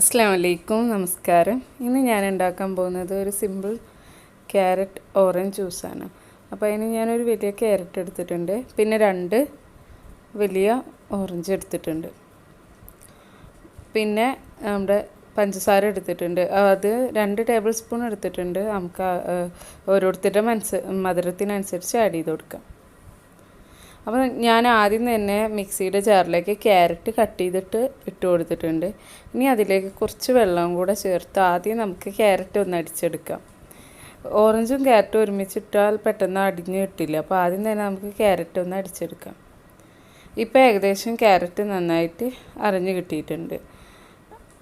അസ്സലാമു അലൈക്കും, നമസ്കാരം. ഇന്ന് ഞാൻ ഉണ്ടാക്കാൻ പോകുന്നത് ഒരു സിമ്പിൾ ക്യാരറ്റ് ഓറഞ്ച് ജ്യൂസാണ്. അപ്പോൾ അതിന് ഞാനൊരു വലിയ ക്യാരറ്റ് എടുത്തിട്ടുണ്ട്, പിന്നെ 2 വലിയ ഓറഞ്ച് എടുത്തിട്ടുണ്ട്, പിന്നെ നമ്മുടെ പഞ്ചസാര എടുത്തിട്ടുണ്ട്. അത് 2 ടേബിൾ സ്പൂൺ എടുത്തിട്ടുണ്ട്. നമുക്ക് ഓരോരുത്തരുടെ മധുരത്തിനനുസരിച്ച് ആഡ് ചെയ്ത് കൊടുക്കാം. അപ്പോൾ ഞാൻ ആദ്യം തന്നെ മിക്സിയുടെ ജാറിലേക്ക് ക്യാരറ്റ് കട്ട് ചെയ്തിട്ട് ഇട്ട് കൊടുത്തിട്ടുണ്ട്. ഇനി അതിലേക്ക് കുറച്ച് വെള്ളം കൂടെ ചേർത്ത് ആദ്യം നമുക്ക് ക്യാരറ്റ് ഒന്ന് അടിച്ചെടുക്കാം. ഓറഞ്ചും ക്യാരറ്റും ഒരുമിച്ചിട്ടാൽ പെട്ടെന്ന് അടിഞ്ഞ് കിട്ടില്ല. അപ്പോൾ ആദ്യം തന്നെ നമുക്ക് ക്യാരറ്റ് ഒന്ന് അടിച്ചെടുക്കാം. ഇപ്പോൾ ഏകദേശം ക്യാരറ്റ് നന്നായിട്ട് അരഞ്ഞ് കിട്ടിയിട്ടുണ്ട്.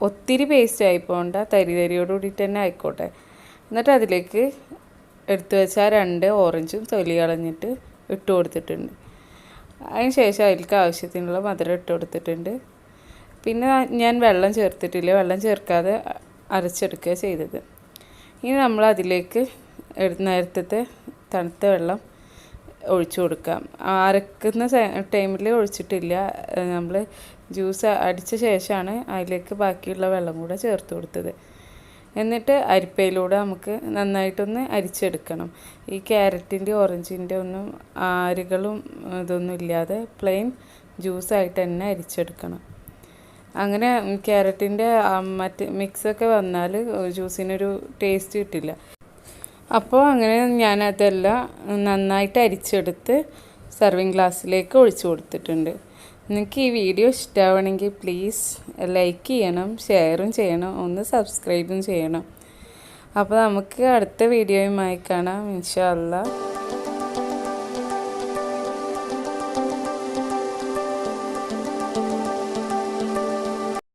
ഒത്തിരി പേസ്റ്റ് ആയി പോകണ്ട, തരിയോട് കൂടിയിട്ട് തന്നെ ആയിക്കോട്ടെ. എന്നിട്ട് അതിലേക്ക് എടുത്തു വെച്ചാൽ 2 ഓറഞ്ചും തൊലി കളഞ്ഞിട്ട് ഇട്ട് കൊടുത്തിട്ടുണ്ട്. അതിന് ശേഷം അതിലേക്ക് ആവശ്യത്തിനുള്ള മധുരം ഇട്ട് കൊടുത്തിട്ടുണ്ട്. പിന്നെ ഞാൻ വെള്ളം ചേർത്തിട്ടില്ല, വെള്ളം ചേർക്കാതെ അരച്ചെടുക്കുക ചെയ്തത്. ഇനി നമ്മൾ അതിലേക്ക് നേരത്തെ തണുത്ത വെള്ളം ഒഴിച്ചു കൊടുക്കാം. അരക്കുന്ന ടൈമിൽ ഒഴിച്ചിട്ടില്ല, നമ്മൾ ജ്യൂസ് അടിച്ച ശേഷമാണ് അതിലേക്ക് ബാക്കിയുള്ള വെള്ളം കൂടെ ചേർത്ത് കൊടുത്തത്. എന്നിട്ട് അരിപ്പയിലൂടെ നമുക്ക് നന്നായിട്ടൊന്ന് അരിച്ചെടുക്കണം. ഈ ക്യാരറ്റിൻ്റെ ഓറഞ്ചിൻ്റെ ഒന്നും ആരുകളും ഇതൊന്നും ഇല്ലാതെ പ്ലെയിൻ ജ്യൂസായിട്ട് തന്നെ അരിച്ചെടുക്കണം. അങ്ങനെ ക്യാരറ്റിൻ്റെ മറ്റ് മിക്സൊക്കെ വന്നാൽ ജ്യൂസിനൊരു ടേസ്റ്റ് കിട്ടില്ല. അപ്പോൾ അങ്ങനെ ഞാനതെല്ലാം നന്നായിട്ട് അരിച്ചെടുത്ത് സർവിങ് ഗ്ലാസ്സിലേക്ക് ഒഴിച്ചു കൊടുത്തിട്ടുണ്ട്. നിങ്ങൾക്ക് ഈ വീഡിയോ ഇഷ്ടമാവണമെങ്കിൽ പ്ലീസ് ലൈക്ക് ചെയ്യണം, ഷെയറും ചെയ്യണം, ഒന്ന് സബ്സ്ക്രൈബും ചെയ്യണം. അപ്പോൾ നമുക്ക് അടുത്ത വീഡിയോയുമായി കാണാം, ഇൻഷാ അല്ലാഹ്.